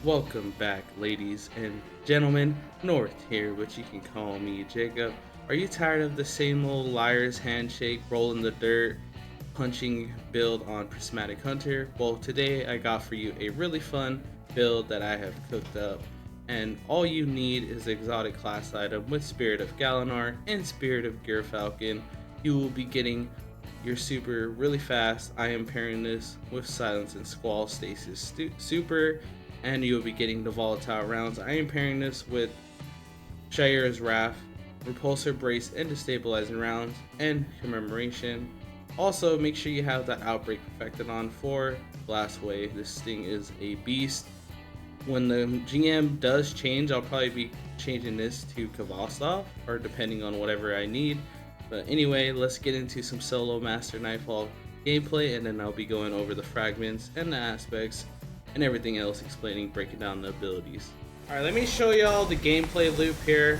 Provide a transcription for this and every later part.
Welcome back, ladies and gentlemen. North here, but you can call me Jacob. Are you tired of the same old liar's handshake, rolling the dirt, punching build on Prismatic Hunter? Well, today I got for you a really fun build that I have cooked up. And all you need is exotic class item with Spirit of Galinar and Spirit of Falcon. You will be getting your super really fast. I am pairing this with Silence and Squall Stasis Super, and you will be getting the volatile rounds. I am pairing this with Shayura's Wrath, Repulsor Brace, and Destabilizing Rounds, and Commemoration. Also, make sure you have that Outbreak perfected on for Blast Wave. This thing is a beast. When the GM does change, I'll probably be changing this to Kavastov, or depending on whatever I need. But anyway, let's get into some solo Master Nightfall gameplay, and then I'll be going over the fragments and the aspects and everything else, breaking down the abilities. Alright, let me show y'all the gameplay loop here.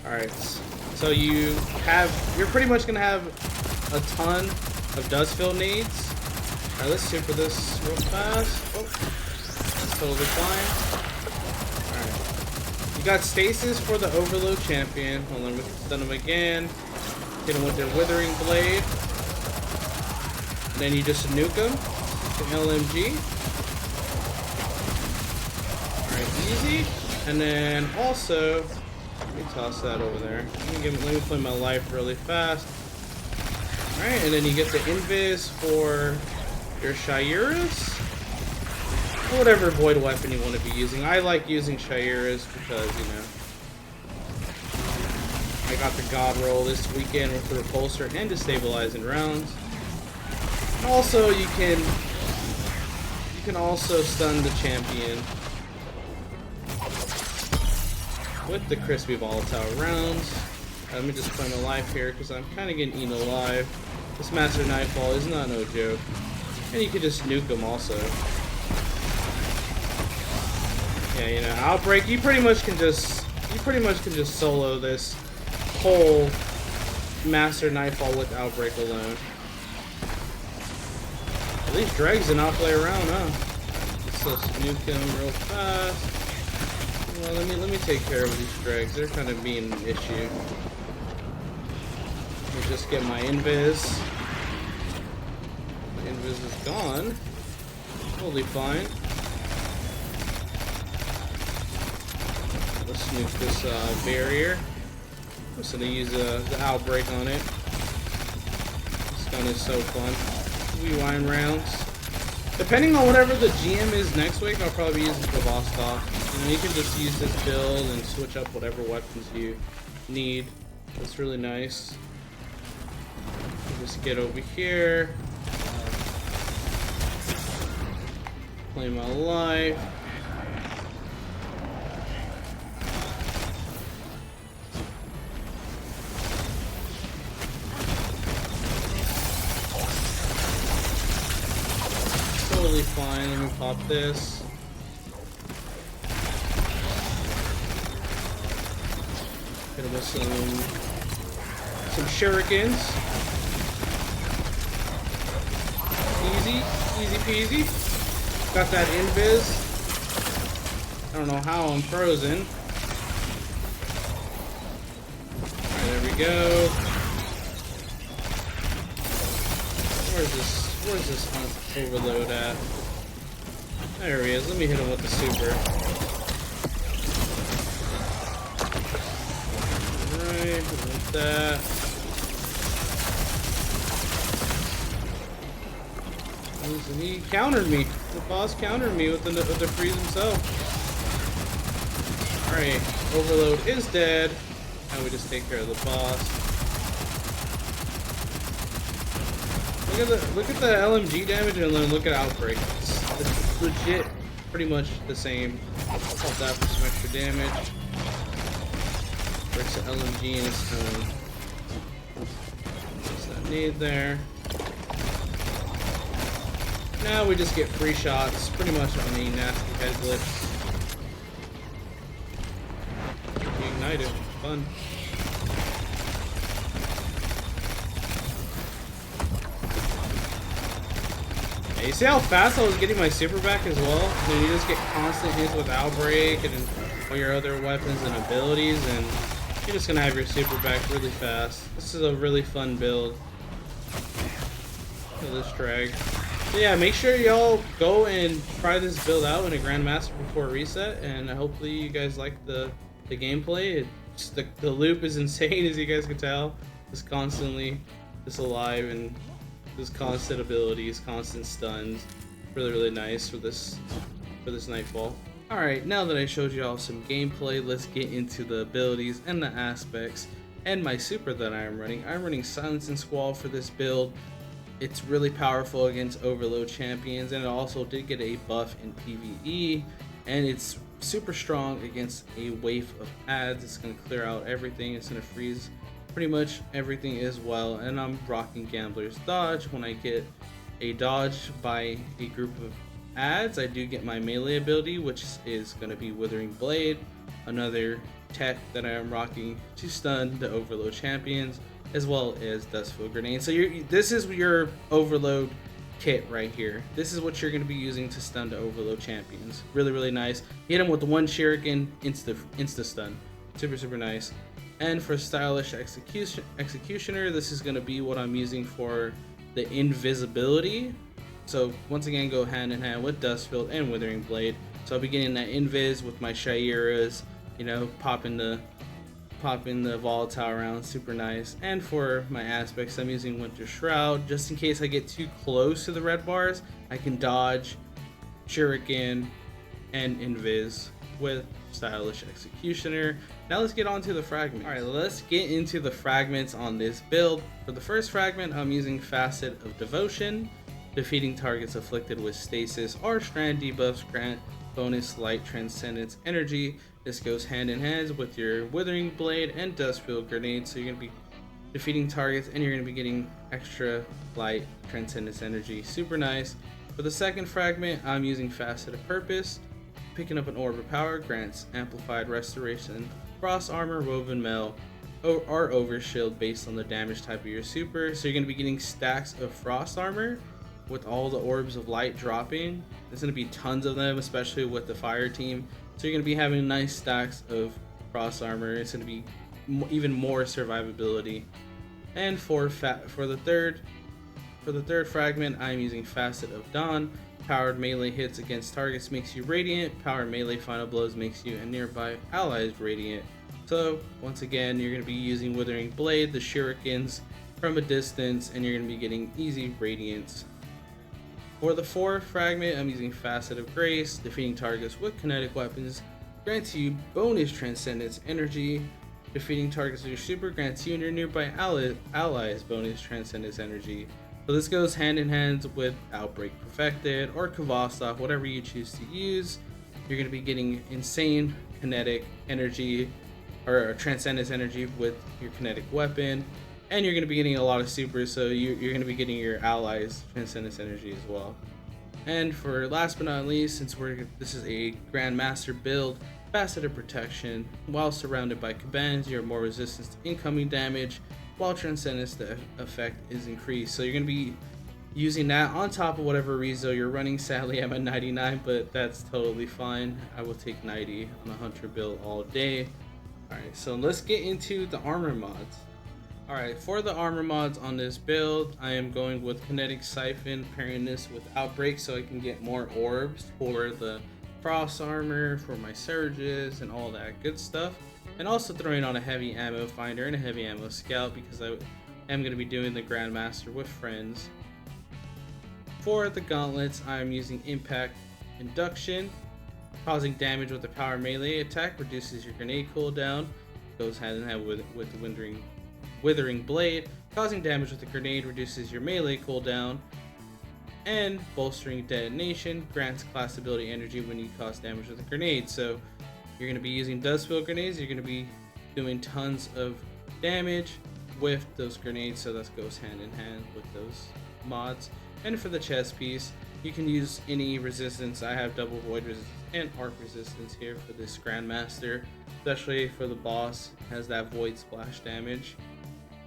Alright, so you're pretty much gonna have a ton of Dustfield needs. Alright, let's super this real fast. Oh, that's totally fine. Alright. You got stasis for the Overload Champion. Hold on, we can stun him again. Hit him with their Withering Blade. And then you just nuke him. The LMG. Easy, and then also let me toss that over there. Let me play my life really fast. All right, and then you get the invis for your Shayuras, or whatever void weapon you want to be using. I like using Shayuras because I got the God roll this weekend with the repulsor and destabilizing rounds. And also, you can also stun the champion with the crispy volatile rounds. Let me just play my life here because I'm kind of getting eaten alive. This Master Nightfall is not no joke, and you can just nuke them also. Yeah, Outbreak. You pretty much can just solo this whole Master Nightfall with Outbreak alone. At least Dregs did not play around, huh? Let's just nuke him real fast. Well, let me take care of these dregs. They're kind of being an issue. Let me just get my invis. My invis is gone. Totally fine. Let's nuke this barrier. I'm just gonna use the outbreak on it. This gun is so fun. Rewind rounds. Depending on whatever the GM is next week, I'll probably be using Kavastov. You can just use this build and switch up whatever weapons you need. That's really nice. Just get over here. Play my life. Totally fine. Let me pop this. Hit him with some shurikens. Easy peasy. Got that invis. I don't know how I'm frozen. Alright, there we go. Where's this overload at? There he is. Let me hit him with the super. Like that. He countered me. The boss countered me with the freeze himself. Alright, Overload is dead. Now we just take care of the boss. Look at the LMG damage and then look at Outbreak. It's legit pretty much the same. Pop that for some extra damage. Breaks the LMG in its own. What's that need there? Now we just get free shots pretty much on the nasty head glitch. Ignite it. Fun. You see how fast I was getting my super back as well? Dude, you just get constant hits with Outbreak and all your other weapons and abilities, and you're just gonna have your super back really fast. This is a really fun build. Look at this drag. So yeah, make sure y'all go and try this build out in a Grandmaster before reset, and hopefully you guys like the gameplay. The loop is insane, as you guys can tell. Just constantly just alive, and just constant abilities, constant stuns. Really nice for this Nightfall. Alright, now that I showed you all some gameplay, let's get into the abilities and the aspects and my super that I am running. I'm running Silence and Squall for this build. It's really powerful against Overload champions, and it also did get a buff in PvE, and it's super strong against a wave of adds. It's going to clear out everything. It's going to freeze pretty much everything as well, and I'm rocking Gambler's Dodge. When I get a dodge by a group of adds, I do get my melee ability, which is going to be Withering Blade, another tech that I am rocking to stun the Overload champions, as well as Dustfield Grenade. So this is your Overload kit right here. This is what you're going to be using to stun the Overload champions. Really nice. Hit them with one shuriken, insta stun. Super nice. And for Stylish Executioner, this is going to be what I'm using for the invisibility. So once again, go hand in hand with Dustfield and Withering Blade. So I'll be getting that invis with my Shairas, you know, popping the volatile round, super nice. And for my aspects, I'm using Winter Shroud, just in case I get too close to the red bars. I can dodge, shuriken, and invis with Stylish Executioner. Now let's get on to the fragment. Alright, let's get into the fragments on this build. For the first fragment, I'm using Facet of Devotion. Defeating targets afflicted with stasis or strand debuffs grant bonus light transcendence energy. This goes hand in hand with your Withering Blade and Dustfield Grenade, so you're going to be defeating targets and you're going to be getting extra light transcendence energy. Super nice. For the second fragment, I'm using Facet of Purpose. Picking up an Orb of Power grants amplified restoration, frost armor, woven mail, or overshield based on the damage type of your super. So you're going to be getting stacks of frost armor with all the orbs of light dropping. There's going to be tons of them, especially with the fire team. So you're going to be having nice stacks of frost armor. It's going to be even more survivability. And for the third fragment, I'm using Facet of Dawn. Powered melee hits against targets makes you radiant. Powered melee final blows makes you and nearby allies radiant. So once again, you're going to be using Withering Blade, the shurikens from a distance, and you're going to be getting easy radiance. For the fourth fragment, I'm using Facet of Grace. Defeating targets with kinetic weapons grants you bonus transcendence energy. Defeating targets with your super grants you and your nearby allies bonus transcendence energy. So this goes hand in hand with Outbreak Perfected or Kvastov, whatever you choose to use. You're going to be getting insane kinetic energy or transcendence energy with your kinetic weapon. And you're going to be getting a lot of supers, so you're going to be getting your allies transcendence energy as well. And for last but not least, since this is a Grandmaster build, Facet of Protection. While surrounded by Cabans, you're more resistant to incoming damage, while Transcendence, the effect is increased. So you're going to be using that on top of whatever rezo you're running. Sadly, I'm at 99, but that's totally fine. I will take 90 on a Hunter build all day. Alright, so let's get into the armor mods. Alright, for the armor mods on this build, I am going with Kinetic Siphon, pairing this with Outbreak so I can get more orbs for the frost armor, for my surges, and all that good stuff. And also throwing on a heavy ammo finder and a heavy ammo scout because I am going to be doing the Grandmaster with friends. For the gauntlets, I am using Impact Induction. Causing damage with the power melee attack reduces your grenade cooldown. Goes hand in hand with the Withering Blade. Causing damage with the grenade reduces your melee cooldown. And Bolstering Detonation grants class ability energy when you cause damage with a grenade. So you're going to be using Dustfield grenades. You're going to be doing tons of damage with those grenades. So that goes hand in hand with those mods. And for the chest piece, you can use any resistance. I have double void resistance and arc resistance here for this Grandmaster, especially for the boss, has that void splash damage.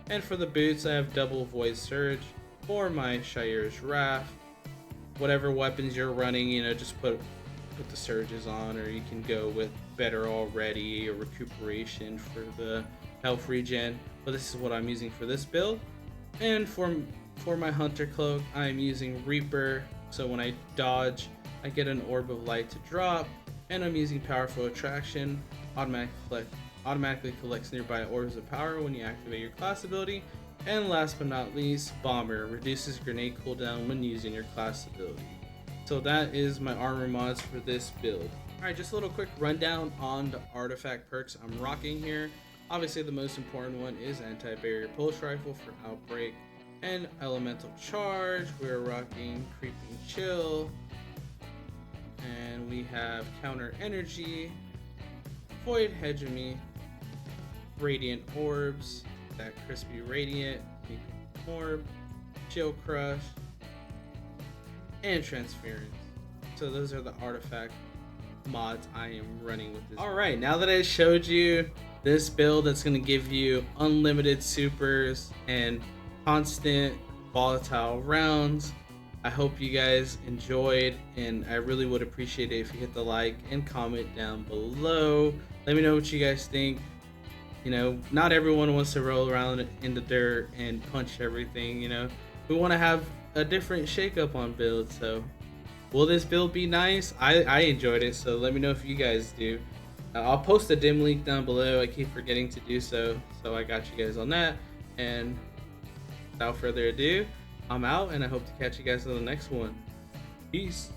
And for the boots, I have double void surge for my Shire's Wrath. whatever weapons you're running, you know, just put the surges on, or you can go with better already or recuperation for the health regen. But this is what I'm using for this build. And for my hunter cloak, I'm using Reaper. So when I dodge, I get an orb of light to drop, and I'm using powerful attraction. Automatically collects nearby orbs of power when you activate your class ability. And last but not least, Bomber reduces grenade cooldown when using your class ability. So that is my armor mods for this build. Alright, just a little quick rundown on the artifact perks I'm rocking here. Obviously the most important one is anti-barrier pulse rifle for outbreak and elemental charge. We're rocking creeping chill, and we have counter energy, void hegemony, radiant orbs, that crispy radiant orb, chill crush, and transference. So those are the artifact mods I am running with this. Alright, now that I showed you this build that's going to give you unlimited supers and constant volatile rounds, I hope you guys enjoyed, and I really would appreciate it if you hit the like and comment down below. Let me know what you guys think. You know, not everyone wants to roll around in the dirt and punch everything, you know. We want to have a different shake-up on builds, so will this build be nice? I enjoyed it, so let me know if you guys do. I'll post a dim link down below. I keep forgetting to do so I got you guys on that. And without further ado, I'm out, and I hope to catch you guys on the next one. Peace.